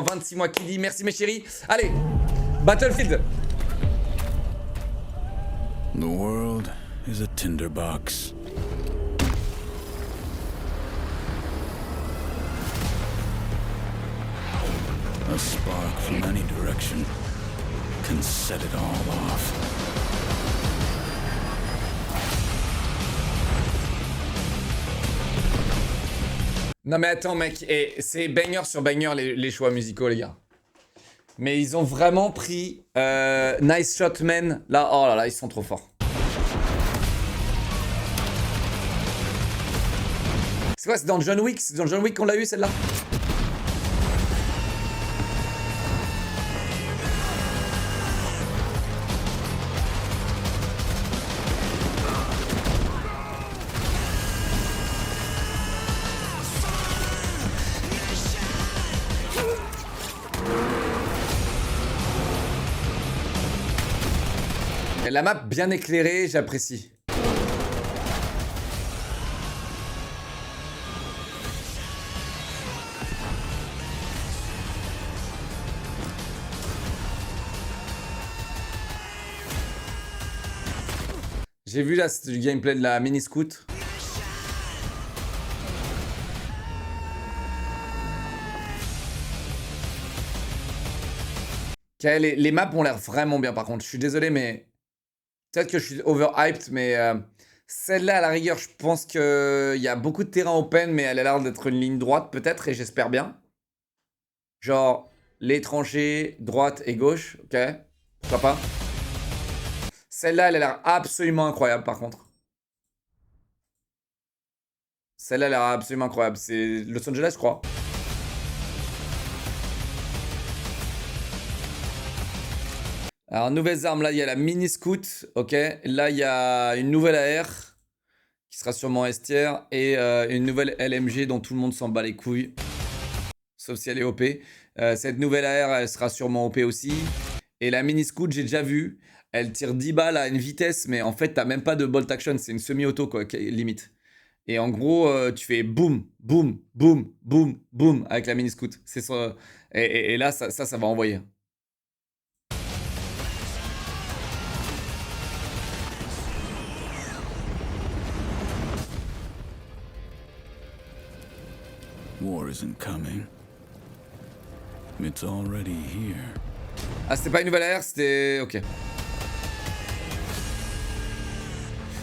26 mois qui dit merci mes chéris. Allez, Battlefield. The world is a tinderbox. A spark from any direction can set it all off. Non mais attends mec, et c'est banger sur banger les choix musicaux les gars. Mais ils ont vraiment pris Nice Shot Men. Là, oh là là, ils sont trop forts. C'est quoi, c'est dans John Wick? C'est dans John Wick qu'on l'a eu celle-là? Et la map bien éclairée, j'apprécie. J'ai vu là, c'est du gameplay de la mini scoot. Ok, les maps ont l'air vraiment bien par contre. Je suis désolé, mais peut-être que je suis overhyped, mais celle-là, à la rigueur, je pense qu'il y a beaucoup de terrain open, mais elle a l'air d'être une ligne droite peut-être, et j'espère bien. Genre, les tranchées, droite et gauche, ok. Pourquoi pas. Celle-là, elle a l'air absolument incroyable par contre. Celle-là, elle a l'air absolument incroyable. C'est Los Angeles, je crois. Alors, nouvelles armes, là, il y a la mini scoot, ok. Là, il y a une nouvelle AR, qui sera sûrement estière, et une nouvelle LMG dont tout le monde s'en bat les couilles. Sauf si elle est OP. Cette nouvelle AR, elle sera sûrement OP aussi. Et la mini scoot, j'ai déjà vu. Elle tire 10 balles à une vitesse, mais en fait, t'as même pas de bolt action. C'est une semi-auto, quoi, limite. Et en gros, tu fais boum, boum, boum, boum, boum avec la mini scoot. C'est ça. Et là, ça va envoyer. War isn't coming. It's already here. Ah, c'était pas une nouvelle AR, c'était... Ok.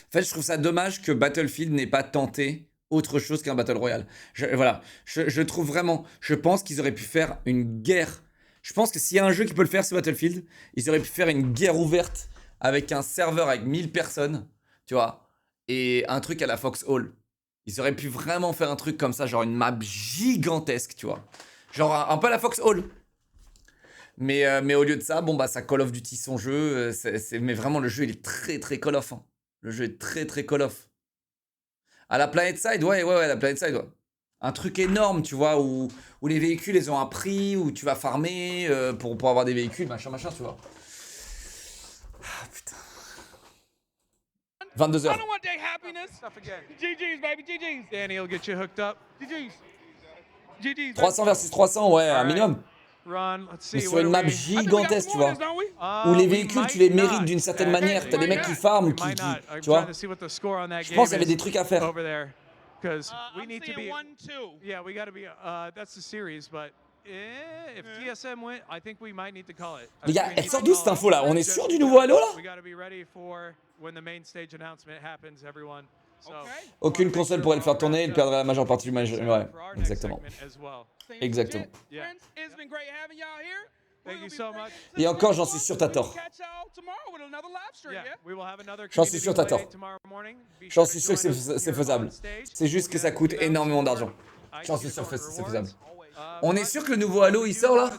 En fait, je trouve ça dommage que Battlefield n'ait pas tenté autre chose qu'un Battle Royale. Voilà. Je trouve vraiment... Je pense qu'ils auraient pu faire une guerre. Je pense que s'il y a un jeu qui peut le faire, c'est Battlefield. Ils auraient pu faire une guerre ouverte avec un serveur avec 1000 personnes, tu vois, et un truc à la Foxhole. Ils auraient pu vraiment faire un truc comme ça, genre une map gigantesque, tu vois. Genre un peu à la Foxhole. Mais au lieu de ça, bon bah ça Call of Duty son jeu. Mais vraiment, le jeu, il est très très Call of. Hein. Le jeu est très très Call of. À la Planet Side, ouais, la Planet Side, ouais. Un truc énorme, tu vois, où les véhicules, ils ont un prix, où tu vas farmer pour avoir des véhicules, machin, tu vois. Ah, putain. 22h. I don't want that happiness. Stuff again. GG's, baby, GG's. Danny will get you hooked up. GG's. GG's. 300 versus 300, ouais, un minimum. Run, let's see. Mais sur une map gigantesque, tu vois. Où les véhicules, tu les mérites d'une certaine manière. T'as des mecs qui farment, tu vois. Je pense qu'il y avait des trucs à faire. Because we need to be 1-2. Yeah, we got to be. That's the series, but if TSM win, I think we might need to call it. Les gars, elle sort d'où cette info là? On est sûr du nouveau Halo là? We got to be ready for when the main stage announcement happens, everyone. So, aucune console pourrait le faire tourner, il perdrait la majeure partie du match. Ouais, exactement. Exactement. Thank you so much. Et encore, j'en suis sûr, t'as tort. J'en suis sûr, t'as tort. J'en suis sûr que c'est faisable. C'est juste que ça coûte énormément d'argent. J'en suis sûr que c'est faisable. On est sûr que le nouveau Halo il sort là?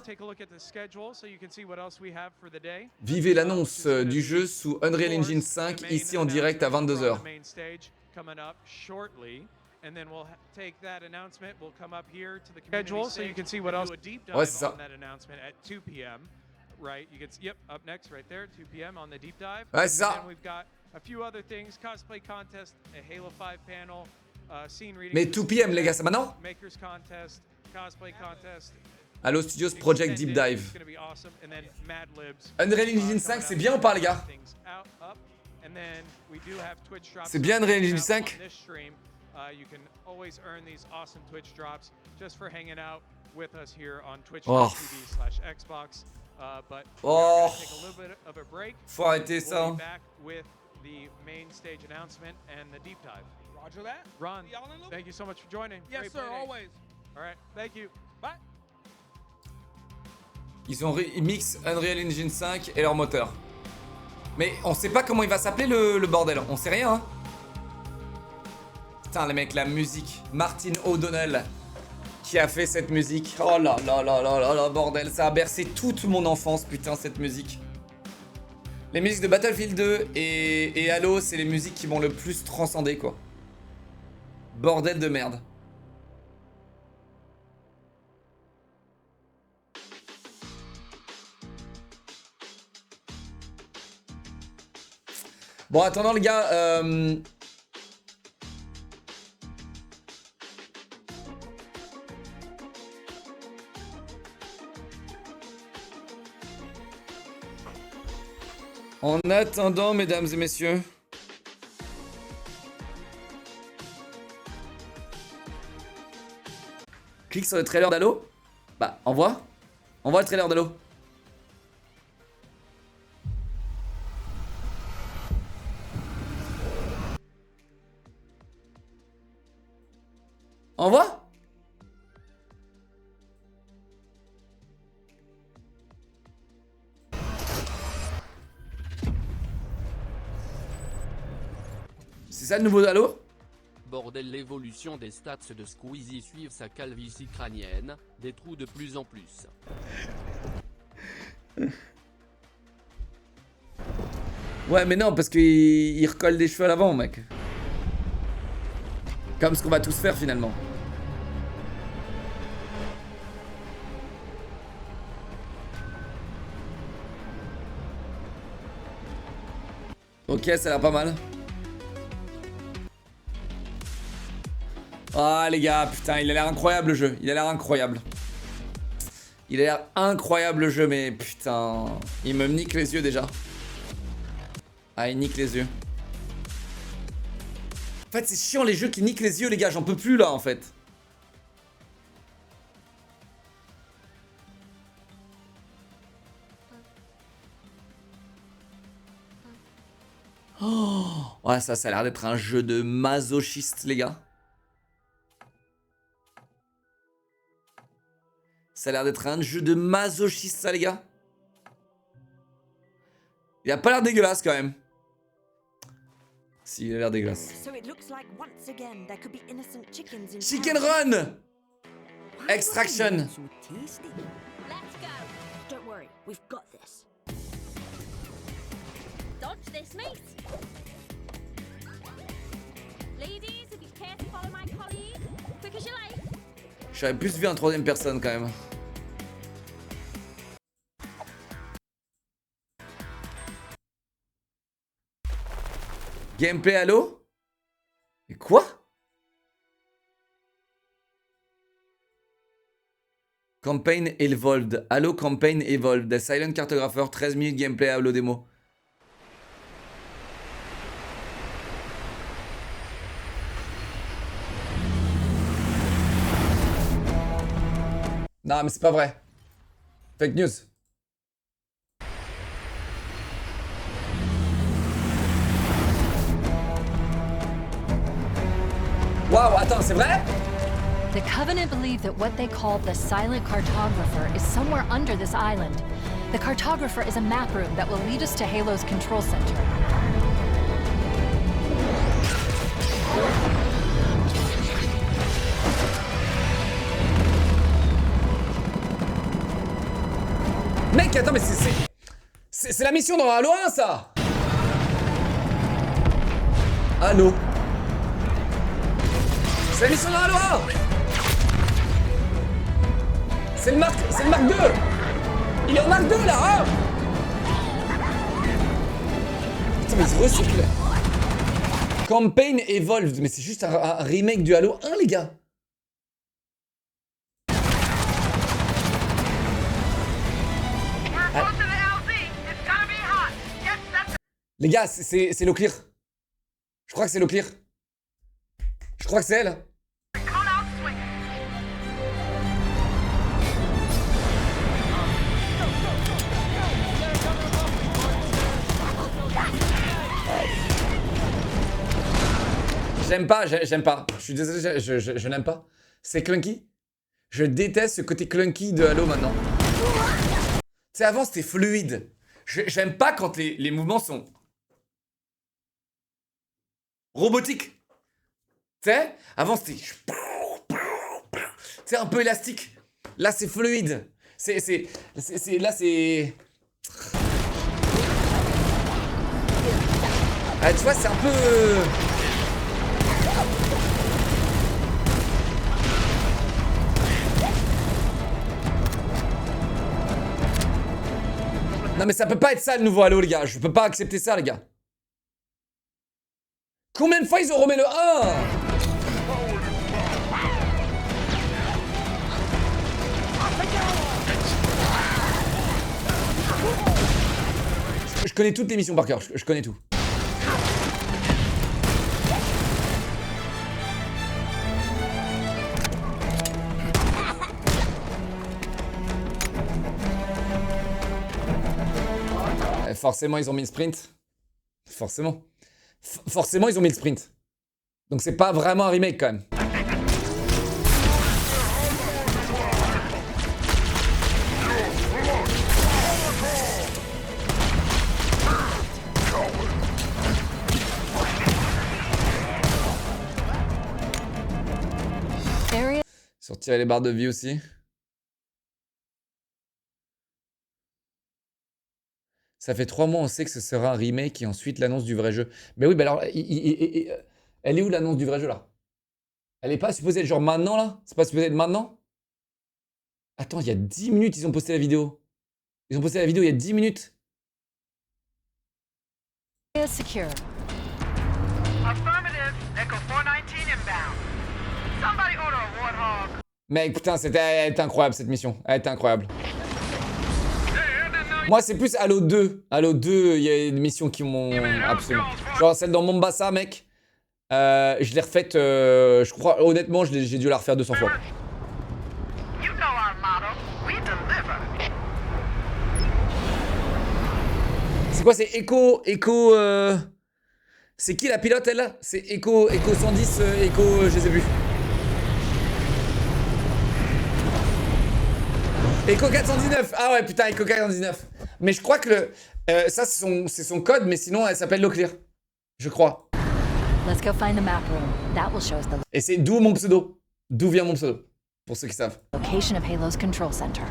Vivez l'annonce du jeu sous Unreal Engine 5 ici en direct à 22h. And then we'll take that announcement. We'll come up here to the schedule so you can see what else. Do a deep dive Ouais, c'est ça. on that announcement at 2 p.m. Right? You can see, yep, up next right there, 2 p.m. on the deep dive. Ouais, c'est ça. And then we've got a few other things: cosplay contest, a Halo 5 panel, scene reading. Mais 2 PM les gars, c'est maintenant? Makers contest, cosplay contest. Halo Studios Project Deep Dive. Unreal Engine 5, c'est bien ou pas, les gars? C'est bien Unreal Engine 5? Oh. Oh. Faut arrêter ça. Hein. The main stage announcement and the deep dive. Roger that. Ron, thank you so much for joining. Yes, Great sir, always. All right, thank you. Bye. Ils ont mix Unreal Engine 5 et leur moteur. Mais on sait pas comment il va s'appeler le bordel. On sait rien. Hein. Putain, les mecs, la musique. Martin O'Donnell qui a fait cette musique. Oh là là là là là là, bordel. Ça a bercé toute mon enfance, putain, cette musique. Les musiques de Battlefield 2 et Halo, c'est les musiques qui m'ont le plus transcendé, quoi. Bordel de merde. Bon, attendant, les gars, en attendant, mesdames et messieurs. Clique sur le trailer d'Halo. Bah, envoie. Envoie le trailer d'Halo. Envoie. C'est ça le nouveau Halo? Bordel, l'évolution des stats de Squeezie suivent sa calvitie crânienne, des trous de plus en plus. Ouais mais non parce qu'il recolle des cheveux à l'avant mec. Comme ce qu'on va tous faire finalement. Ok, ça a l'air pas mal. Ah les gars, putain, il a l'air incroyable le jeu. Il a l'air incroyable. Il a l'air incroyable le jeu, mais putain, il me nique les yeux déjà. Ah, il nique les yeux. En fait, c'est chiant les jeux qui niquent les yeux, les gars. J'en peux plus là, en fait. Oh, ouais, ça a l'air d'être un jeu de masochiste, les gars. Ça a l'air d'être un jeu de masochiste, ça, les gars. Il a pas l'air dégueulasse, quand même. Si, il a l'air dégueulasse. Chicken Run! Extraction! J'aurais plus vu en troisième personne, quand même. Gameplay Halo? Mais quoi? Campaign Evolved. Halo Campaign Evolved. The Silent Cartographer. 13 minutes gameplay Halo démo. Non mais c'est pas vrai. Fake news. Wow, attends, c'est vrai? The Covenant believe that what they called the Silent Cartographer is somewhere under this island. The Cartographer is a map room that will lead us to Halo's control center. Mec, attends, mais c'est la mission dans Halo 1, ça! Halo. C'est la mission dans Halo 1! C'est le Mark 2! Il est en Mark 2 là, hein! Putain, mais il se recycle! Campaign Evolved, mais c'est juste un remake du Halo 1, les gars! Les gars, c'est l'eau clear. Je crois que c'est l'eau clear. Je crois que c'est elle. J'aime pas. Je suis désolé, je n'aime pas. C'est clunky. Je déteste ce côté clunky de Halo maintenant. Tu sais, avant c'était fluide. J'aime pas quand les mouvements sont robotiques. Tu sais, avant c'était... C'est un peu élastique. Là c'est fluide. Là c'est... Ah, tu vois, c'est un peu... Non mais ça peut pas être ça le nouveau Halo les gars, je peux pas accepter ça les gars. Combien de fois ils ont remis le 1? Je connais toutes les missions par cœur, je connais tout. Forcément, ils ont mis le sprint. Forcément. Forcément, ils ont mis le sprint. Donc, c'est pas vraiment un remake quand même. Sortir les barres de vie aussi. Ça fait 3 mois, on sait que ce sera un remake et ensuite l'annonce du vrai jeu. Mais oui, bah alors, elle est où l'annonce du vrai jeu là? Elle est pas supposée être genre maintenant là? C'est pas supposé être maintenant? Attends, il y a 10 minutes, ils ont posté la vidéo. Ils ont posté la vidéo il y a 10 minutes. Secure. Mec, putain, elle était incroyable cette mission. Elle était incroyable. Moi, c'est plus Halo 2. Halo 2, il y a des missions qui m'ont absolument... Genre celle dans Mombasa, mec. Je l'ai refaite, je crois, honnêtement, j'ai dû la refaire 200 fois. C'est quoi, c'est Echo... C'est qui la pilote, elle là? C'est Echo 110, Echo, je les ai vus. Echo 419. Ah ouais, putain, Echo 419. Mais je crois que ça, c'est son code, mais sinon, elle s'appelle Low Clear. Je crois. Let's go find the map room. That will show us the Et c'est d'où mon pseudo. D'où vient mon pseudo. Pour ceux qui savent. location of Halo's control center.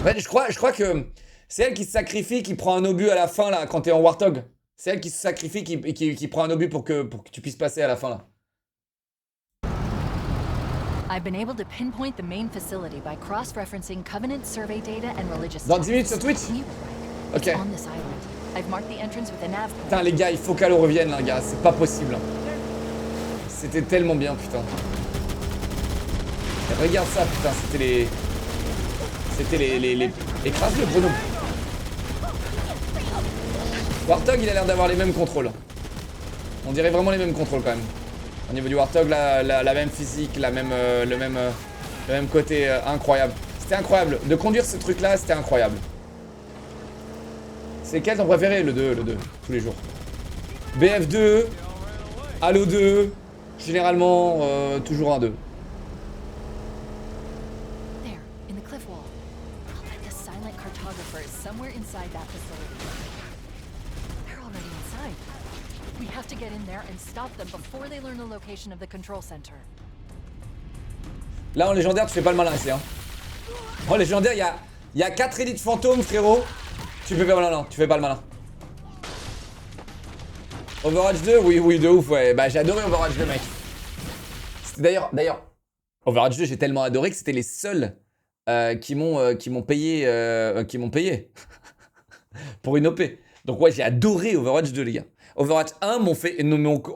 Ouais, je crois que c'est elle qui se sacrifie, qui prend un obus à la fin, là, quand t'es en Warthog. C'est elle qui se sacrifie, qui prend un obus pour que tu puisses passer à la fin, là. I've been able to pinpoint the main facility by cross-referencing Covenant survey data and religious Dans 10 minutes texts. sur Twitch? You were right. Ok. It's on this island. I've marked the entrance with a nav point. Putain, les gars, il faut qu'Halo revienne, là, gars. C'est pas possible. C'était tellement bien, putain. Et regarde ça, putain. C'était les... Écrase-le, Bruno. Warthog, il a l'air d'avoir les mêmes contrôles. On dirait vraiment les mêmes contrôles, quand même. Au niveau du Warthog, la même physique, le même côté incroyable. C'était incroyable. De conduire ce truc-là, c'était incroyable. C'est quel ton préféré? Le 2, tous les jours. BF2, Halo 2, généralement, toujours un 2. There, in the cliff wall. I'll bet the silent cartographer is somewhere inside that facility. They're already inside. We have to get in there and stop them before they learn the location of the control center. Là, en légendaire, tu fais pas le malin ici. Hein. En légendaire, il y a 4 élites fantômes, frérot. Tu fais pas le malin, tu fais pas le malin. Overwatch 2, oui, de ouf, ouais. Bah, j'ai adoré Overwatch 2, mec. C'était d'ailleurs, Overwatch 2, j'ai tellement adoré que c'était les seuls qui m'ont payé pour une OP. Donc, ouais, j'ai adoré Overwatch 2, les gars. Overwatch 1 m'ont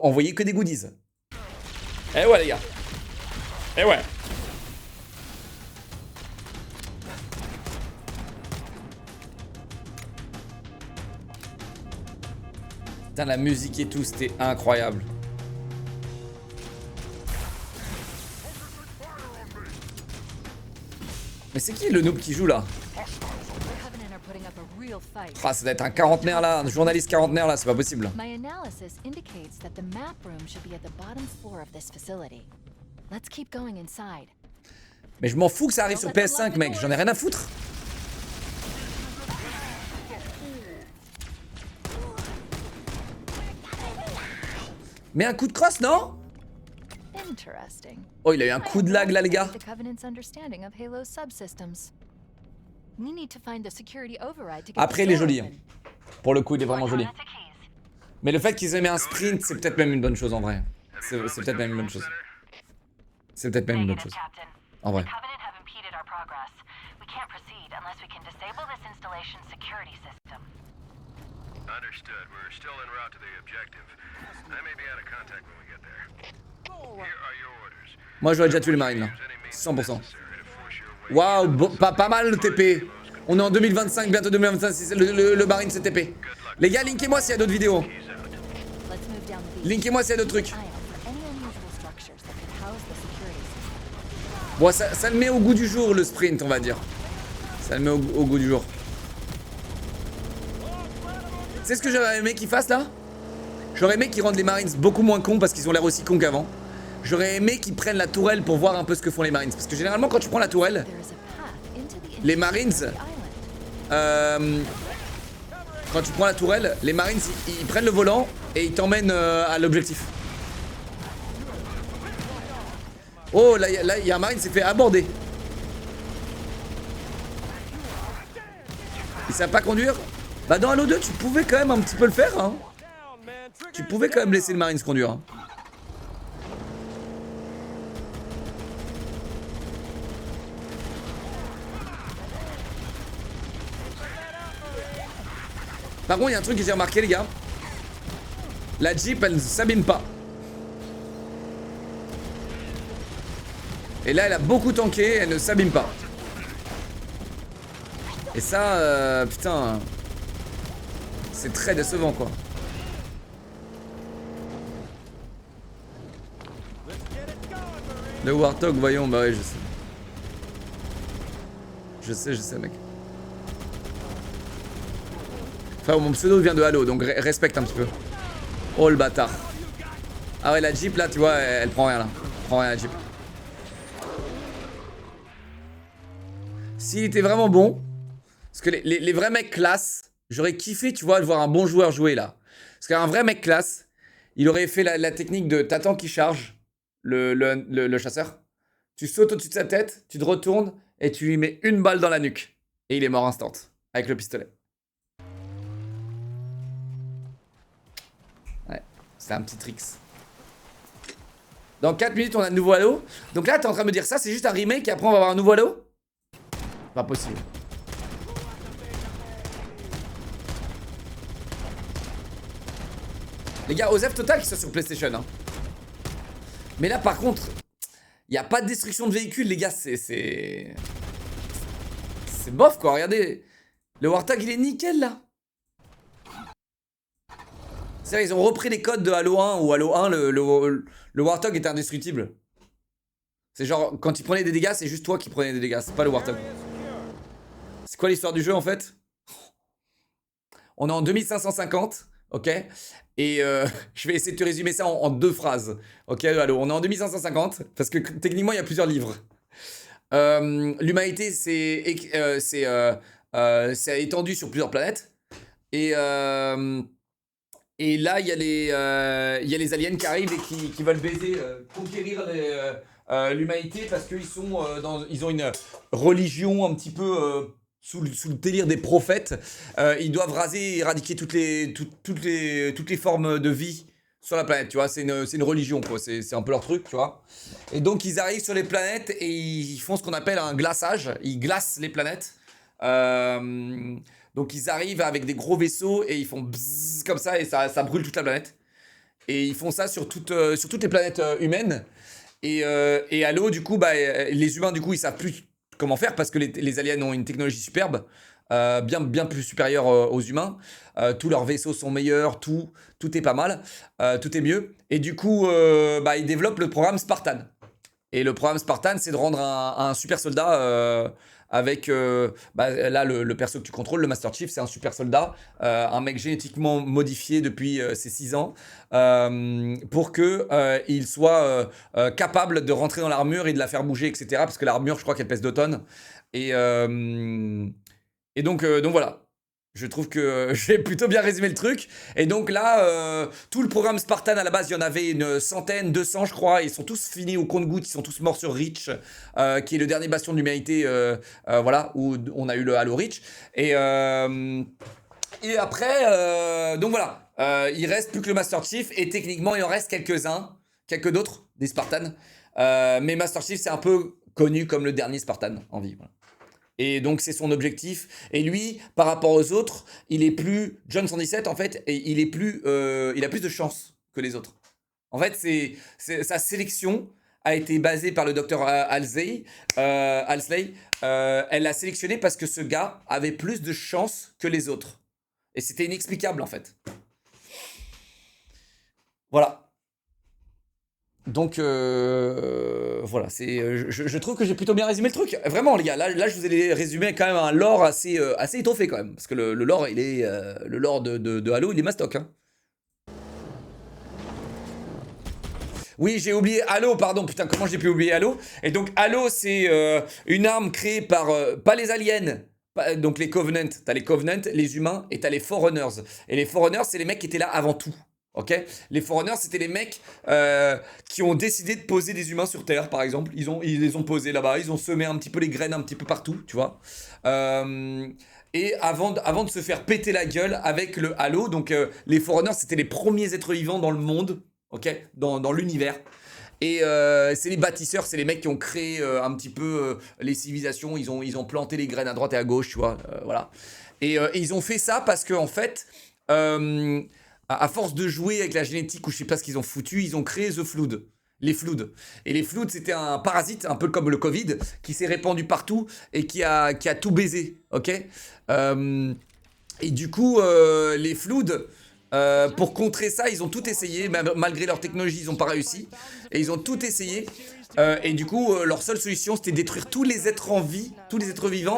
envoyé que des goodies. Eh ouais, les gars. Eh ouais. Putain, la musique et tout, c'était incroyable. Mais c'est qui le noob qui joue là? Covenant are putting up a real fight. Ah, ça doit être un quarantenaire là, un journaliste quarantenaire là, c'est pas possible. My analysis indicates that the map room should be at the bottom floor of this facility. Let's keep going inside. Mais je m'en fous que ça arrive sur PS5, mec, j'en ai rien à foutre. Mais un coup de crosse, non? Interesting. Oh, il a eu un coup de lag là, les gars. The Covenant's understanding of Halo's subsystems. We need to find the security override to get Après, the il est door joli. open. Pour le coup, il est vraiment joli. Mais le fait qu'ils aient mis un sprint, c'est peut-être même une bonne chose en vrai. C'est peut-être même une bonne chose. C'est peut-être même une bonne chose. En vrai. Covenant have impeded our progress. We can't proceed unless we can disable this installation's security system. Understood. We're still en route to the objective. I may be out of contact when we get there. Here are your orders. Moi, j'aurais déjà tué les marines là. 100%. Waouh, pas mal le TP. On est en 2025, bientôt 2026. Le marine c'est TP. Les gars, linkez-moi s'il y a d'autres vidéos. Let's move down the beach. Linkez-moi s'il y a d'autres trucs. Eye out for any unusual structures that could house the security system. Bon, ça le met au goût du jour, le sprint, on va dire. Ça le met au goût du jour. Tu sais ce que j'aurais aimé qu'ils fassent là? J'aurais aimé qu'ils rendent les Marines beaucoup moins cons parce qu'ils ont l'air aussi cons qu'avant. J'aurais aimé qu'ils prennent la tourelle pour voir un peu ce que font les Marines. Parce que généralement, quand tu prends la tourelle, There is a path into the les interior Marines, of the island. quand tu prends la tourelle, les Marines, ils prennent le volant et ils t'emmènent à l'objectif. Oh, là, il y a un Marine qui s'est fait aborder. Ils savent pas conduire? Bah dans Halo 2, tu pouvais quand même un petit peu le faire, hein. Tu pouvais quand même laisser le Marines conduire, hein. Par contre, il y a un truc que j'ai remarqué, les gars. La Jeep, elle ne s'abîme pas. Et là, elle a beaucoup tanké, elle ne s'abîme pas. Et ça, putain, c'est très décevant, quoi. Le Warthog, voyons, bah ouais, je sais. Je sais, mec. Enfin, mon pseudo vient de Halo, donc respecte un petit peu. Oh, le bâtard. Ah ouais, la Jeep, là, tu vois, elle prend rien, là. Elle prend rien, la Jeep. S'il était vraiment bon... Parce que les vrais mecs classe, j'aurais kiffé, tu vois, de voir un bon joueur jouer, là. Parce qu'un vrai mec classe, il aurait fait la technique de t'attends qu'il charge, le chasseur. Tu sautes au-dessus de sa tête, tu te retournes, et tu lui mets une balle dans la nuque. Et il est mort instant, avec le pistolet. Ouais, c'est un petit tricks. Dans 4 minutes, on a un nouveau Halo. Donc là, t'es en train de me dire ça, c'est juste un remake et après on va avoir un nouveau Halo? Pas possible. Les gars, Osef Total qui sont sur PlayStation, hein. Mais là, par contre, il n'y a pas de destruction de véhicules, les gars, c'est bof, quoi, regardez. Le Warthog, il est nickel, là. C'est vrai, ils ont repris les codes de Halo 1, ou Halo 1, le Warthog était indestructible. C'est genre, quand il prenait des dégâts, c'est juste toi qui prenais des dégâts, c'est pas le Warthog. C'est quoi l'histoire du jeu, en fait? On est en 2550, ok? Et je vais essayer de te résumer ça en 2 phrases. Ok, allô, on est en 2550, parce que techniquement, il y a plusieurs livres. L'humanité s'est étendue sur plusieurs planètes. Et là, il y a les aliens qui arrivent et qui veulent baiser, conquérir l'humanité parce qu'ils ils ont une religion un petit peu... Sous le délire des prophètes, ils doivent raser et éradiquer toutes les formes de vie sur la planète, tu vois, c'est une religion, quoi, c'est un peu leur truc, tu vois. Et donc ils arrivent sur les planètes et ils font ce qu'on appelle un glaçage, ils glacent les planètes. Donc ils arrivent avec des gros vaisseaux et ils font bzzz comme ça et ça brûle toute la planète. Et ils font ça sur toutes les planètes humaines. Et Halo, du coup, bah, les humains, du coup, ils savent plus comment faire parce que les aliens ont une technologie superbe, bien plus supérieure aux humains. Tous leurs vaisseaux sont meilleurs, tout est pas mal, tout est mieux. Et du coup, ils développent le programme Spartan. Et le programme Spartan, c'est de rendre un super soldat avec... là, le perso que tu contrôles, le Master Chief, c'est un super soldat, un mec génétiquement modifié depuis ses 6 ans, pour qu'il soit capable de rentrer dans l'armure et de la faire bouger, etc. Parce que l'armure, je crois qu'elle pèse 2 tonnes. Et donc voilà. Je trouve que j'ai plutôt bien résumé le truc. Et donc là, tout le programme Spartan, à la base, il y en avait une centaine, 200 je crois. Ils sont tous finis au compte-gouttes, ils sont tous morts sur Reach, qui est le dernier bastion de l'humanité, voilà, où on a eu le Halo Reach. Et après, donc voilà, il reste plus que le Master Chief. Et techniquement, il en reste quelques d'autres, des Spartans. Mais Master Chief, c'est un peu connu comme le dernier Spartan en vie, voilà. Et donc c'est son objectif. Et lui, par rapport aux autres, il est plus John 117 en fait, et il a plus de chance que les autres. En fait, sa sélection a été basée par le docteur Halsey. Elle l'a sélectionné parce que ce gars avait plus de chance que les autres. Et c'était inexplicable en fait. Voilà. Donc voilà, je trouve que j'ai plutôt bien résumé le truc. Vraiment les gars, là je vous ai résumé quand même un lore assez étoffé quand même. Parce que le lore, le lore de Halo, il est mastoc. Hein. Oui, j'ai oublié Halo, pardon, putain, comment j'ai pu oublier Halo? Et donc Halo, c'est une arme créée par, pas les aliens, donc les Covenants. T'as les Covenants, les humains, et t'as les Forerunners. Et les Forerunners, c'est les mecs qui étaient là avant tout. Ok, les Forerunners, c'était les mecs qui ont décidé de poser des humains sur Terre, par exemple. Ils les ont posés là-bas, ils ont semé un petit peu les graines un petit peu partout, tu vois. Et avant de se faire péter la gueule avec le Halo, donc les Forerunners, c'était les premiers êtres vivants dans le monde, ok, dans l'univers. Et c'est les bâtisseurs, c'est les mecs qui ont créé un petit peu les civilisations. Ils ont planté les graines à droite et à gauche, tu vois, voilà. Et ils ont fait ça parce qu'en fait... à force de jouer avec la génétique ou je sais pas ce qu'ils ont foutu, ils ont créé The Flood. Les Floods. Et les Floods, c'était un parasite, un peu comme le Covid, qui s'est répandu partout et qui a tout baisé. Ok. Et du coup, les Floods, pour contrer ça, ils ont tout essayé. Malgré leur technologie, ils n'ont pas réussi. Et ils ont tout essayé. Et du coup, leur seule solution, c'était détruire tous les êtres en vie, tous les êtres vivants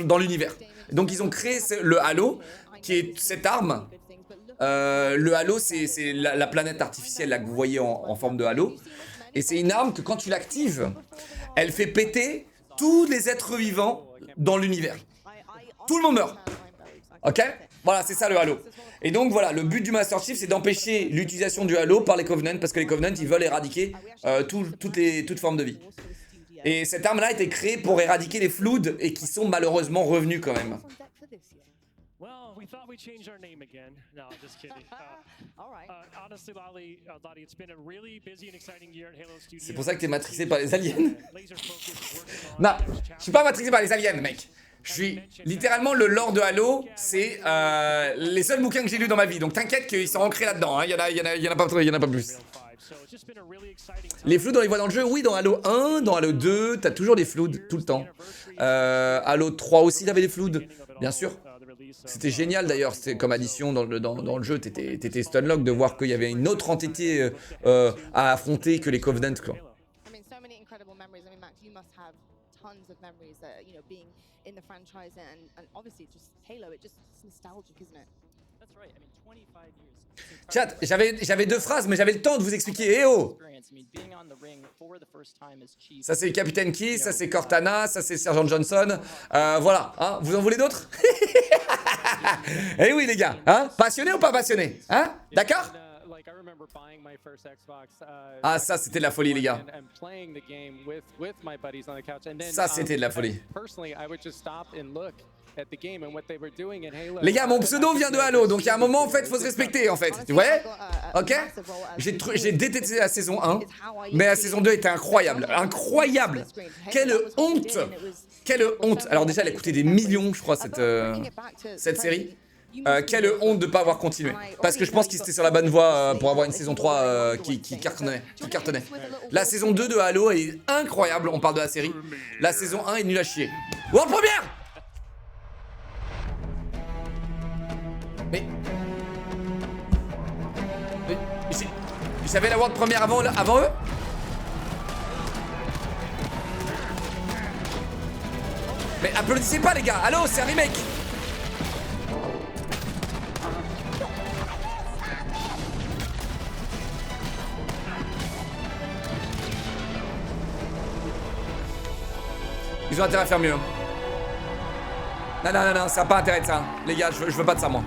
dans l'univers. Donc, ils ont créé le Halo, qui est cette arme. Le Halo, c'est la planète artificielle là, que vous voyez en forme de Halo. Et c'est une arme que quand tu l'actives, elle fait péter tous les êtres vivants dans l'univers. Tout le monde meurt. Ok ? Voilà, c'est ça le Halo. Et donc voilà, le but du Master Chief, c'est d'empêcher l'utilisation du Halo par les Covenants, parce que les Covenants, ils veulent éradiquer toute forme de vie. Et cette arme-là a été créée pour éradiquer les Floods et qui sont malheureusement revenus quand même. We thought we'd change our name again. No, just kidding. Honestly, Lolly, it's been a really busy and exciting year at Halo Studios. C'est pour ça que t'es matrixé par les aliens. Non, je suis pas matrixé par les aliens, mec. Je suis littéralement le lore de Halo, c'est les seuls bouquins que j'ai lus dans ma vie. Donc t'inquiète qu'ils sont ancrés là-dedans. Il y en a pas plus. Les Floods, on les voit dans le jeu. Oui, dans Halo 1, dans Halo 2, t'as toujours des Floods tout le temps. Halo 3 aussi, t'avais des Floods, bien sûr. C'était génial d'ailleurs, c'était comme addition dans le jeu, t'étais stunlock de voir qu'il y avait une autre entité à affronter que les Covenants, quoi. Chat, j'avais 2 phrases, mais j'avais le temps de vous expliquer. Eh oh! Ça c'est Capitaine Key, ça c'est Cortana, ça c'est Sergeant Johnson. Voilà, hein, vous en voulez d'autres? Eh oui les gars, hein? Passionné ou pas passionné? Hein? D'accord? Ah ça c'était de la folie les gars. Ça c'était de la folie. Les gars, mon pseudo vient de Halo, donc il y a un moment en fait, faut se respecter en fait. Tu vois? Ok? J'ai détesté la saison 1, mais la saison 2 était incroyable. Incroyable! Quelle honte! Quelle honte! Alors déjà, elle a coûté des millions, je crois, cette série. quelle honte de pas avoir continué. Parce que je pense qu'ils étaient sur la bonne voie pour avoir une saison 3 qui cartonnait. La saison 2 de Halo est incroyable, on parle de la série. La saison 1 est nulle à chier. World Première. Mais j'avais la World Première avant eux. Mais applaudissez pas les gars. Allô, c'est un remake. Ils ont intérêt à faire mieux. Non, ça n'a pas intérêt de ça. Les gars, je veux pas de ça moi.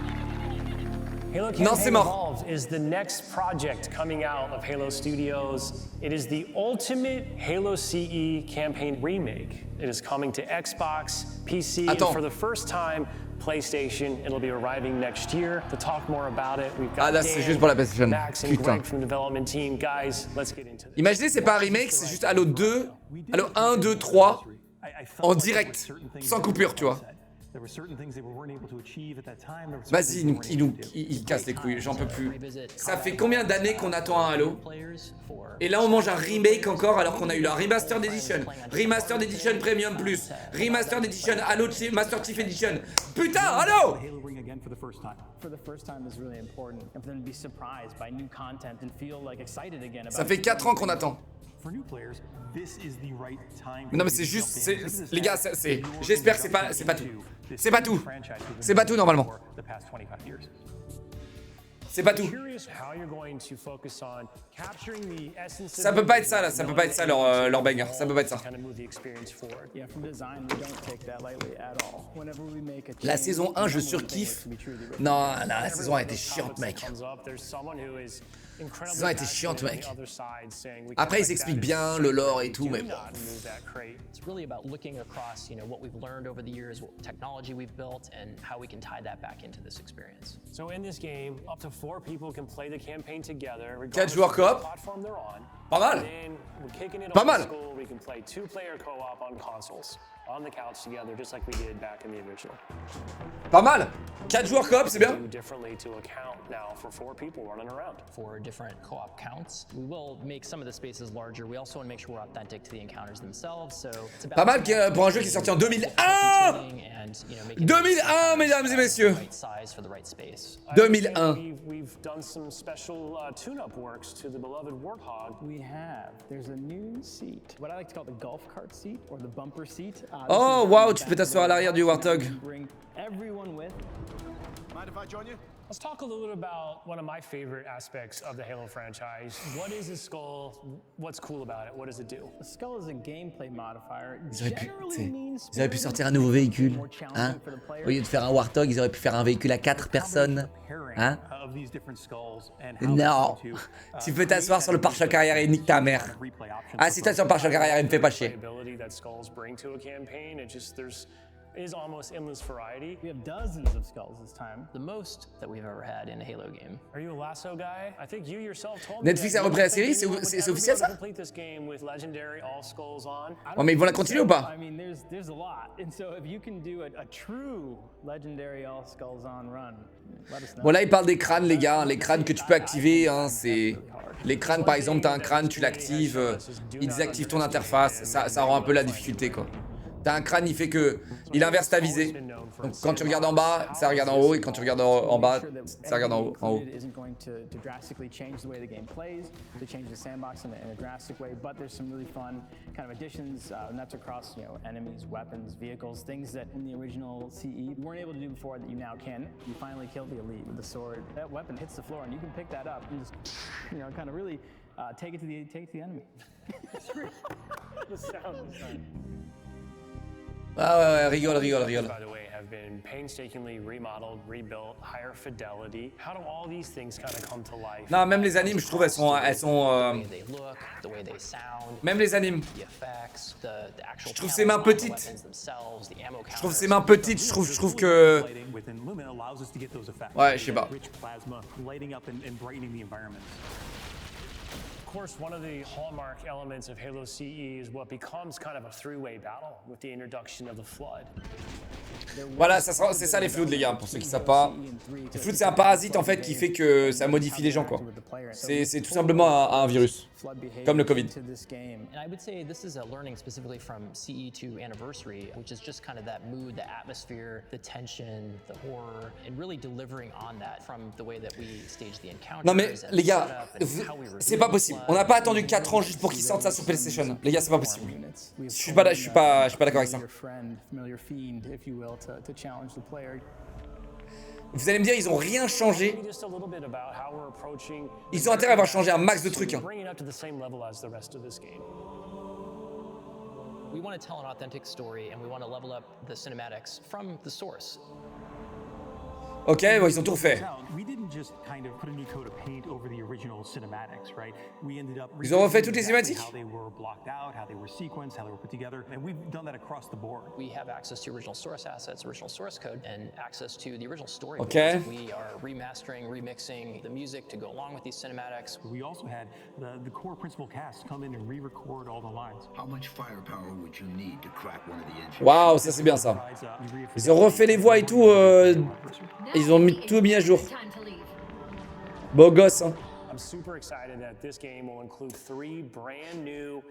Non, c'est mort. Is the next project coming out of Halo Studios. It is the ultimate Halo CE campaign remake. It is coming to Xbox, PC, and for the first time, PlayStation. It'll be arriving next year. To talk more about it, we've got là, c'est juste pour la PlayStation. Max and Greg from the development team. Guys, let's get into this. Imaginez, c'est pas un remake, c'est juste Halo 2, Halo 1, 2, 3, en direct, sans coupure, tu vois. Vas-y, il casse les couilles, j'en peux plus. Ça fait combien d'années qu'on attend un Halo? Et là on mange un remake encore alors qu'on a eu la Remastered Edition, Remastered Edition Premium Plus, Remastered Edition Halo Master Chief Edition. Putain, Halo! Ça fait 4 ans qu'on attend. Non mais c'est juste, les gars, j'espère que c'est pas tout. C'est pas tout. C'est pas tout normalement. C'est pas tout. Ça peut pas être ça là, ça peut pas être ça leur banger, ça peut pas être ça. La saison 1 je surkiffe. Non, la saison 1 était chiante mec. La saison 1 était chiante mec. Après ils s'expliquent bien le lore et tout mais bon. It's really about looking across, what we've learned over the years, what technology we've built, and how we can tie that back into this experience. So in this game, up to 4 people can play the campaign together, 4 joueurs coop. Pas mal. Pas mal. We can play 2-player co-op on consoles, on the couch together, just like we did back in the original. Pas mal. 4 joueurs coop, c'est bien. Differently to account now for 4 people running around. For different co-op counts, we will make some of the spaces larger. We also want to make sure we're authentic to the encounters themselves. So it's about pas mal pour un jeu qui est sorti en 2001. 2001, mesdames et messieurs. 2001. We've done some special tune-up works to the beloved Warthog. We have. There's a new seat. What I like to call the golf cart seat or the bumper seat. Oh wow, tu peux t'asseoir à l'arrière du Warthog. Bring everyone with. Mind if I join you? Let's talk a little bit about one of my favorite aspects of the Halo franchise. What is a skull? What's cool about it? What does it do? A skull is a gameplay modifier. Ils auraient pu sortir un nouveau véhicule, hein? Au lieu de faire un Warthog, ils auraient pu faire un véhicule à 4 personnes, hein? Non, tu peux t'asseoir sur le pare-choc arrière et nique ta mère. Ah, si t'as sur le pare-choc arrière, il me fait pas chier. Is almost endless variety. We have dozens of skulls this time. The most that we've ever had in a Halo game. Are you a lasso guy? I think you yourself told me. Netflix a repris la série, c'est officiel ça? Oh mais ils vont la continuer ou pas? I mean, there's a lot, and so if you can do a true legendary all skulls on run, let us know. Bon là ils parlent des crânes les gars, les crânes que tu peux activer, hein, c'est les crânes par exemple, t'as un crâne, tu l'actives, il désactive ton interface, ça rend un peu la difficulté quoi. T'as un crâne, il inverse ta visée. Donc quand tu regardes en bas, ça regarde en haut, et quand tu regardes en bas, ça regarde en haut. Ah ouais, rigole. By the way, have been painstakingly remodeled, rebuilt, higher fidelity. How do all these things kind of come to life? Non, même les animes, je trouve, elles sont même les animes. Je trouve ses mains petites. Je trouve que. Ouais, je sais pas. Of course, one of the hallmark elements of Halo CE is what becomes kind of a three-way battle with the introduction of the Flood. Voilà, c'est ça les floods, les gars, pour ceux qui savent pas. Les floods, c'est un parasite en fait qui fait que ça modifie les gens, quoi. C'est tout simplement un virus, comme le Covid. And I would say this is a learning specifically from CE2 Anniversary, which is just kind of that mood, the atmosphere, the tension, the horror, and really delivering on that from the way that we stage the encounters. Non mais les gars, c'est pas possible. On n'a pas attendu 4 ans juste pour qu'ils sortent ça sur PlayStation. Les gars, c'est pas possible. Je suis pas d'accord avec ça. Vous allez me dire, ils ont rien changé. Ils ont intérêt à avoir changé un max de trucs. Hein. We want to tell an authentic story and we want to level up the cinematics from the source. Ok, bon, ils ont tout refait. Ils ont refait toutes les cinématiques. We have access to original source assets, original source code, and access to the original story. Okay. We are remastering, remixing the music to go along with these cinematics. We also had the core principal cast come in and re-record all the lines. How much firepower would you need to crack one of the engines? Waouh, ça c'est bien ça. Ils ont refait les voix et tout. Ils ont tout mis à jour. Beau gosse, hein. I'm super excited that this game will include 3 brand new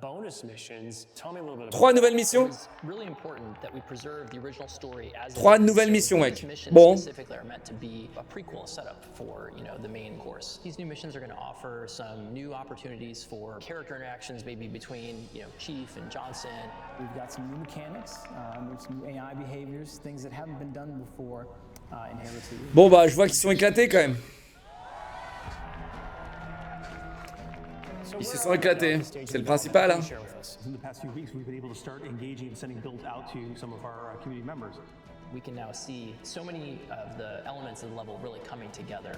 bonus missions. Tell me a little bit about 3 nouvelles missions. Really important that we preserve the original story as 3 nouvelles missions, mec. Bon. Specifically are meant to be a prequel, a setup for, you know, the main course. These new missions are going to offer some new opportunities for character interactions, maybe between, you know, Chief and Johnson. We've got some new mechanics, some new AI behaviors, things that haven't been done before in Halo 2. Bon bah, je vois qu'ils sont éclatés quand même. Ils se sont éclatés, c'est le principal. Hein. We can now see so many of the elements of the level really coming together.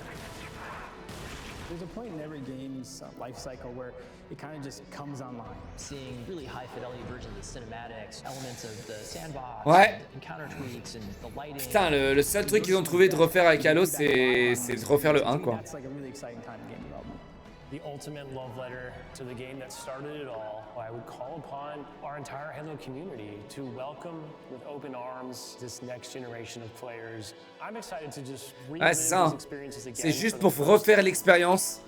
There's a point in every game's life cycle where it kind of just comes online. Seeing really high fidelity versions of the cinematics, elements of the sandbox, ouais. encounter tweaks and the lighting. Putain, le seul truc qu'ils ont trouvé de refaire avec Halo, c'est de refaire le 1, quoi. The ultimate love letter to the game that started it all. I would call upon our entire Halo community to welcome with open arms this next generation of players. I'm excited to just relive these experiences again. C'est juste pour refaire l'expérience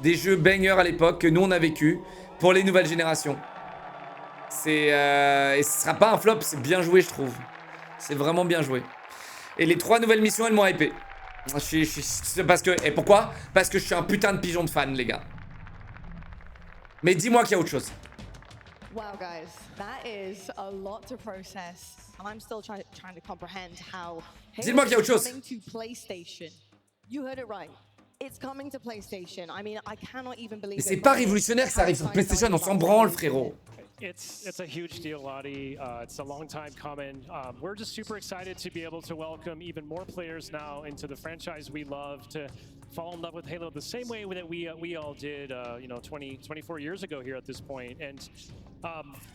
des jeux bangers à l'époque que nous on a vécu pour les nouvelles générations. Et ce sera pas un flop, c'est bien joué je trouve. C'est vraiment bien joué. Et les 3 nouvelles missions elles m'ont hypé. Parce que, et pourquoi? Parce que je suis un putain de pigeon de fan, les gars. Mais dis-moi qu'il y a autre chose. Wow, guys, that is a lot to process, and I'm still trying to comprehend how. Dis-moi qu'il y a autre chose. Coming to PlayStation. You heard it right. It's coming to PlayStation. I mean, I cannot even believe. Mais c'est pas révolutionnaire que ça arrive sur PlayStation, on s'en branle, frérot. It's a huge deal, Lottie. It's a long time coming. We're just super excited to be able to welcome even more players now into the franchise we love, to fall in love with Halo the same way that we all did, 24 years ago here at this point. And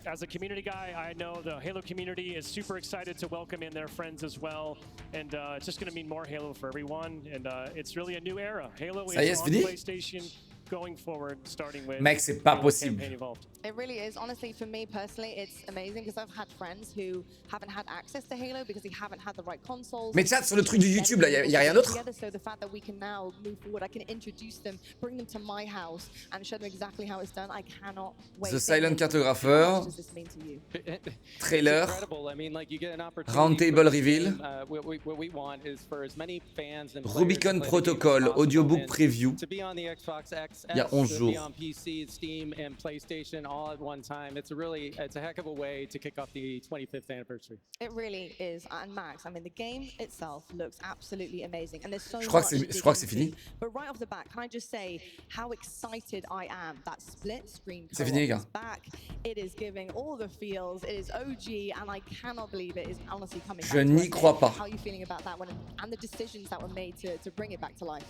as a community guy, I know the Halo community is super excited to welcome in their friends as well. And it's just going to mean more Halo for everyone. And it's really a new era. Halo is on PlayStation. Going forward, starting with mec, c'est pas possible. It really is. Honestly, for me personally, it's amazing because I've had friends who haven't had access to Halo because they haven't had the right consoles. Mais chat, sur le truc du YouTube, là, y a rien d'autre. So the fact that we can now move forward, I can introduce them, bring them to my house, and show them exactly how it's done. I cannot wait. The Silent Cartographer. Trailer. Roundtable reveal. Rubicon Protocol, audiobook preview. Il y a 11 jours. It's a heck of a way to kick off the 25th anniversary. It really is. And Max, I mean, the game itself looks absolutely amazing. And there's so je crois que c'est fini. But right off the bat, can I just say how excited I am that split screen c'est fini, les gars. Back. It is giving all the feels. It is OG, and I cannot believe it is honestly coming back. Je n'y crois pas. How are you feeling about that one and the decisions that were made to bring it back to life?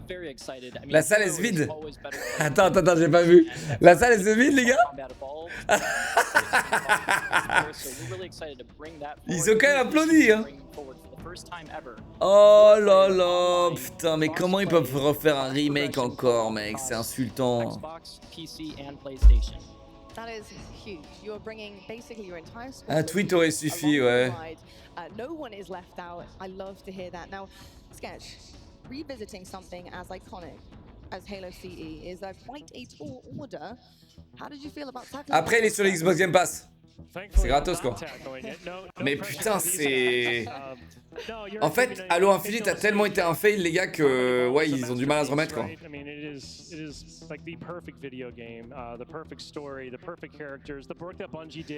Very excited. I mean, la salle est vide. Attends, j'ai pas vu. La salle est vide, les gars. Ils ont quand même applaudi, hein. Oh là là, putain, mais comment ils peuvent refaire un remake encore, mec? C'est insultant. That is huge. You are bringing basically your entire squad. Un tweet aurait suffi, ouais. No one is left out. I love to hear that. Now, Sketch, revisiting something as iconic as Halo CE is quite a tall order. How did you feel about tackling? Après, il est sur l'Xbox Game Pass. C'est gratos quoi. Mais putain, c'est... En fait, Halo Infinite a tellement été un fail, les gars, que ouais, ils ont du mal à se remettre quoi.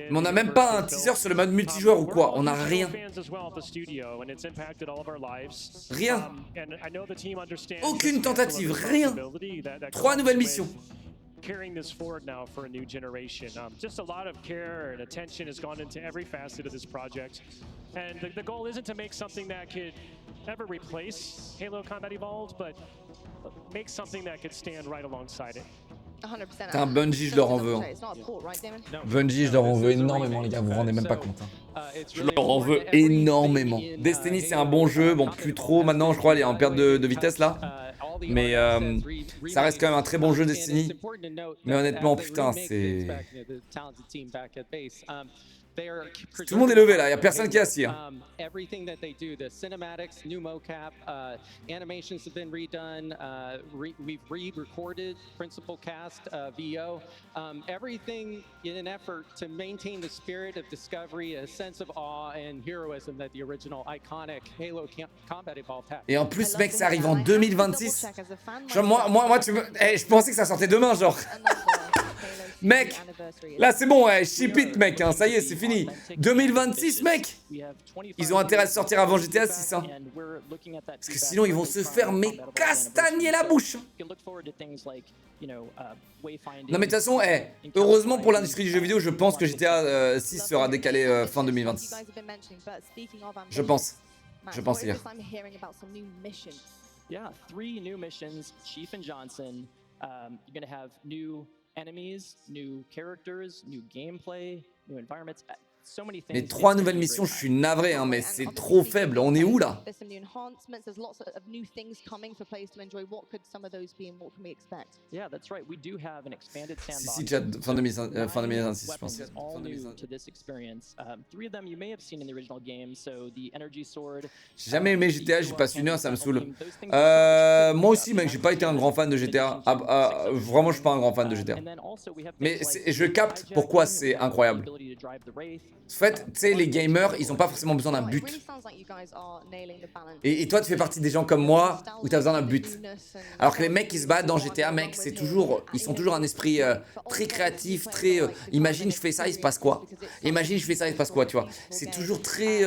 Mais on n'a même pas un teaser sur le mode multijoueur ou quoi, on a rien. Rien. Aucune tentative, rien. 3 nouvelles missions. Carrying this forward now for a new generation. Just a lot of care and attention has gone into every facet of this project. And the goal isn't to make something that could ever replace Halo Combat Evolved, but make something that could stand right alongside it. 100%. Putain, Bungie, je leur en veux. Bungie, je leur en veux énormément, les gars, vous vous rendez même pas compte. Je leur en veux énormément. Destiny, c'est un bon jeu, bon, plus trop maintenant, je crois, il est en perte de vitesse là. Mais ça reste quand même un très bon jeu Destiny. Mais honnêtement, putain, c'est... Tout le monde est levé là, il n'y a personne qui est assis. Everything that they do, the cinematics, new mocap, animations have been redone. We've re-recorded principal cast, VO. Everything in an effort to maintain the spirit of discovery, a sense of awe and heroism that the original iconic Halo Combat Evolved had. Et en plus, mec, ça arrive en 2026. Genre, moi, je pensais que ça sortait demain, genre. Mec, là c'est bon, ouais, ship it mec, hein, ça y est, c'est fini. 2026 mec. Ils ont intérêt à sortir avant GTA 6 hein. Parce que sinon ils vont se faire mais castagner la bouche. Non mais de toute façon, heureusement pour l'industrie du jeu vidéo, je pense que GTA 6 sera décalé fin 2026. Je pense les gars. Yeah, 3 new missions, Chief and Johnson. You're gonna have new enemies, new characters, new gameplay, new environments. So many things. Les 3 nouvelles missions, je suis navré, hein, mais c'est trop faible. On est où là? Yeah, that's right. We do have an expanded sandbox. Si, chat, fin 2026, je pense. All new to this experience. 3 of them you may have seen in the original game. So the Energy Sword. J'ai jamais aimé GTA, j'y passe 1 heure, ça me saoule. Moi aussi, mec, j'ai pas été un grand fan de GTA. Vraiment, je suis pas un grand fan de GTA. Mais je capte pourquoi c'est incroyable. En fait, tu sais, les gamers, ils ont pas forcément besoin d'un but. Et toi, tu fais partie des gens comme moi où tu as besoin d'un but. Alors que les mecs qui se battent dans GTA, mec, c'est toujours, ils sont toujours un esprit très créatif, très. Imagine, je fais ça, il se passe quoi? Imagine, je fais ça, il se passe quoi, tu vois? C'est toujours très.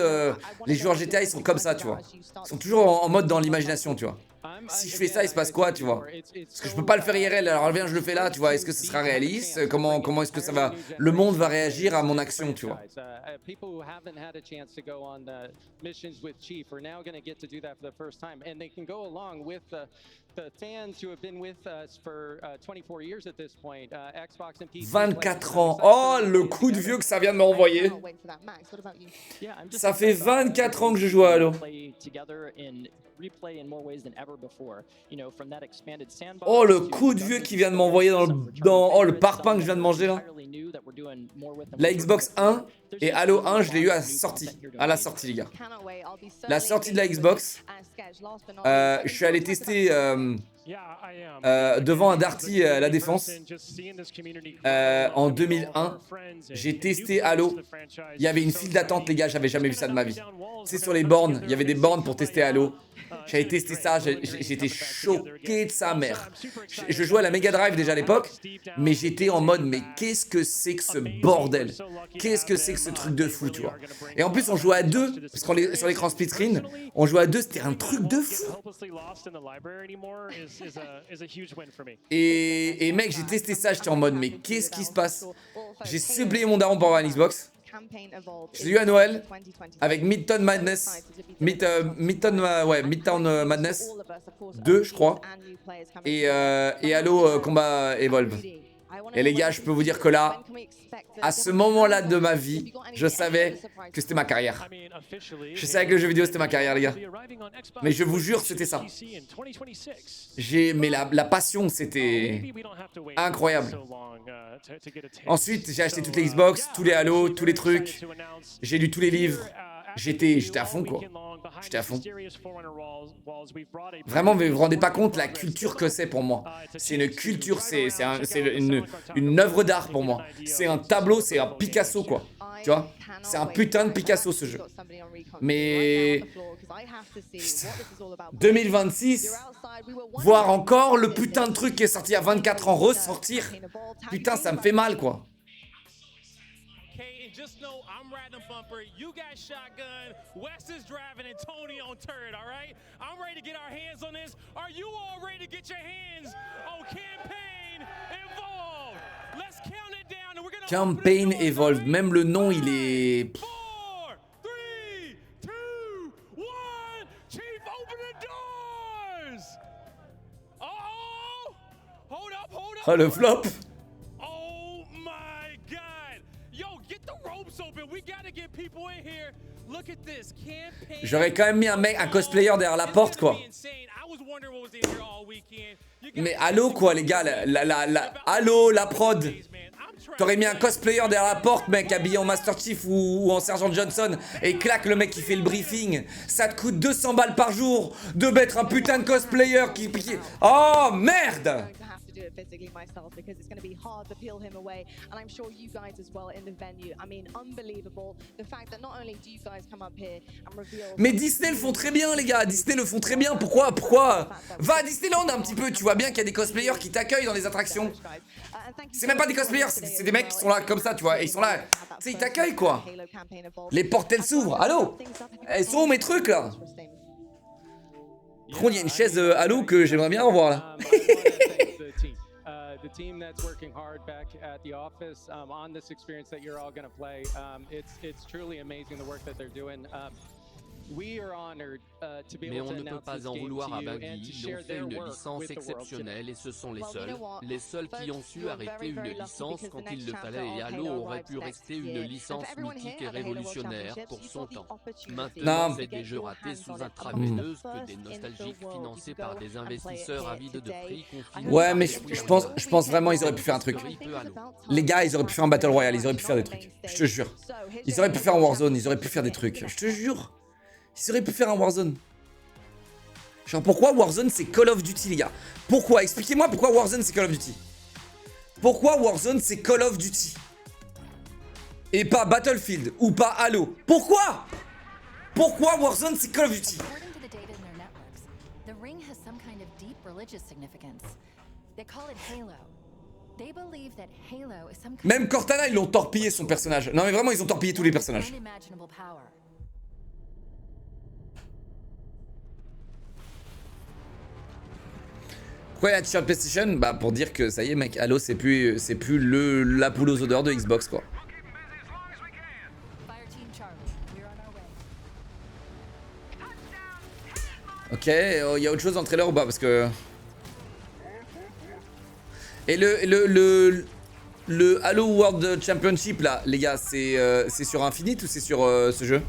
Les joueurs GTA, ils sont comme ça, tu vois. Ils sont toujours en mode dans l'imagination, tu vois. Si je fais ça, il se passe quoi, tu vois? Parce que je peux pas le faire IRL, alors viens, je le fais là, tu vois. Est-ce que ce sera réaliste? Comment est-ce que ça va... Le monde va réagir à mon action, tu vois. The fans who have been with us for 24 years at this point, Xbox and PC. 24 ans. Oh, le coup de vieux que ça vient de m'envoyer. Ça fait 24 ans que je joue à Halo. Oh, le coup de vieux qui vient de m'envoyer dans le parpaing que je viens de manger là. La Xbox 1 et Halo 1, je l'ai eu à la sortie, les gars. La sortie de la Xbox, je suis allé tester devant un Darty à la Défense en 2001. J'ai testé Halo. Il y avait une file d'attente, les gars, j'avais jamais vu ça de ma vie. C'est sur les bornes, il y avait des bornes pour tester Halo. J'avais testé ça, j'étais choqué de sa mère. Je jouais à la Mega Drive déjà à l'époque, mais j'étais en mode, mais qu'est-ce que c'est que ce bordel? Qu'est-ce que c'est que ce truc de fou, tu vois? Et en plus, on jouait à 2, parce qu'on sur l'écran split screen, on jouait à 2, c'était un truc de fou. Et mec, j'ai testé ça, j'étais en mode, mais qu'est-ce qui se passe? J'ai supplié mon daron pour avoir une Xbox. Je l'ai eu à Noël avec Midtown Madness, Midtown Madness 2 je crois, et Halo Combat Evolve. Et les gars, je peux vous dire que là, à ce moment-là de ma vie, je savais que c'était ma carrière. Je savais que le jeu vidéo c'était ma carrière, les gars. Mais je vous jure, c'était ça. Mais la passion, c'était incroyable. Ensuite, j'ai acheté toutes les Xbox, tous les Halo, tous les trucs. J'ai lu tous les livres. J'étais à fond, quoi. J'étais à fond. Vraiment, vous vous rendez pas compte la culture que c'est pour moi. C'est une culture, c'est une œuvre d'art pour moi. C'est un tableau, c'est un Picasso, quoi. Tu vois? C'est un putain de Picasso, ce jeu. Mais 2026, voir encore le putain de truc qui est sorti il y a 24 ans ressortir, putain, ça me fait mal, quoi. Just know I'm riding a bumper, you got shotgun, Wes is driving, and Tony on turret, all right? I'm ready to get our hands on this. Are you all ready to get your hands on Campaign Evolved? Let's count it down and we're gonna Campaign Evolved, même le nom, il est... 4, 3, 2, 1, Chief, open the doors! Uh-oh! Hold up, hold up! Oh, le flop! J'aurais quand même mis un cosplayer derrière la porte, quoi. Mais Halo, quoi, les gars. Halo, la prod. T'aurais mis un cosplayer derrière la porte, mec, habillé en Master Chief ou en Sergeant Johnson. Et clac, le mec qui fait le briefing. Ça te coûte 200 balles par jour de mettre un putain de cosplayer qui... Oh, merde! Physically myself because it's going to be hard to peel him away, and I'm sure you guys as well in the venue. I mean, unbelievable the fact that not only do you guys come up here and reveal. Mais Disney le font très bien, les gars. Disney le font très bien. Pourquoi va à Disneyland un petit peu. Tu vois bien qu'il y a des cosplayers qui t'accueillent dans les attractions. C'est même pas des cosplayers, c'est des mecs qui sont là comme ça, tu vois. Et ils sont là, tu sais, ils t'accueillent, quoi. Les portes elles s'ouvrent. Allô, elles sont où mes trucs là? Par contre, il y a une chaise Halo que j'aimerais bien revoir là. The team that's working hard back at the office on this experience that you're all going to play. It's truly amazing the work that they're doing. We are honored to be Mais able on to ne peut announce pas this en game vouloir à to you and Baggy, to ils share ont fait their une work licence with the world exceptionnelle today. et ce sont les Well, you seuls. know what? Les seuls qui ont Folks, su you're arrêter very, une very licence lucky quand because il the le next fallait chapter et of Halo Halo aurait arrives pu next rester year. une And licence for everyone mythique here et at the Halo World révolutionnaire Championships, pour you son saw the temps. opportunity Maintenant, Non. c'est to des get jeux your ratés hands sous on it. intraveineuse que First des in the nostalgiques world, financés you par go des and play it investisseurs here avides de today. prix I confinés Ouais, par mais les je pense vraiment ils auraient pu faire un truc. Les gars, ils auraient pu faire un Battle Royale, ils auraient pu faire des trucs. Je te jure. Ils auraient pu faire un Warzone, ils auraient pu faire des trucs. Je te jure. Ils auraient pu faire un Warzone. Genre, pourquoi Warzone c'est Call of Duty, les gars? Pourquoi? Expliquez-moi pourquoi Warzone c'est Call of Duty. Pourquoi Warzone c'est Call of Duty et pas Battlefield ou pas Halo? Pourquoi? Pourquoi Warzone c'est Call of Duty? According to the data in their networks, the ring has some kind of deep religious significance. They call it Halo. They believe that Halo is some kind Même Cortana, ils l'ont torpillé son personnage. Non mais vraiment, ils ont torpillé tous les personnages. unimaginable power. Pourquoi il y a un t-shirt PlayStation? Bah pour dire que ça y est mec, Halo c'est plus la poule aux odeurs de Xbox, quoi. Fire team Charlie, we're on our way. Ok, il y a autre chose dans le trailer ou pas? Parce que... Et le Halo World Championship là, les gars, c'est sur Infinite ou c'est sur ce jeu?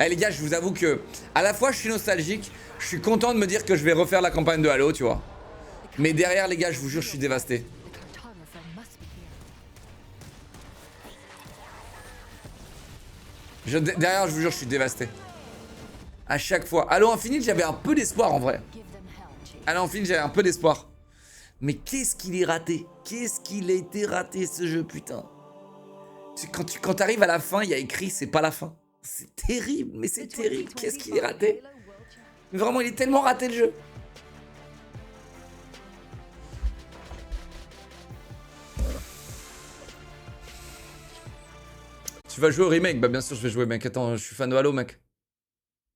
Eh les gars, je vous avoue que à la fois je suis nostalgique, je suis content de me dire que je vais refaire la campagne de Halo, tu vois. Mais derrière les gars, je vous jure, je suis dévasté. Derrière, je vous jure, je suis dévasté. À chaque fois. Halo Infinite, j'avais un peu d'espoir en vrai. Halo Infinite, j'avais un peu d'espoir. Mais qu'est-ce qu'il est raté? Qu'est-ce qu'il a été raté ce jeu, putain. Quand t'arrives à la fin, il y a écrit c'est pas la fin. C'est terrible, mais c'est terrible. Qu'est-ce qu'il est raté? Mais vraiment, il est tellement raté le jeu. Tu vas jouer au remake? Bah bien sûr je vais jouer mec, attends, je suis fan de Halo mec.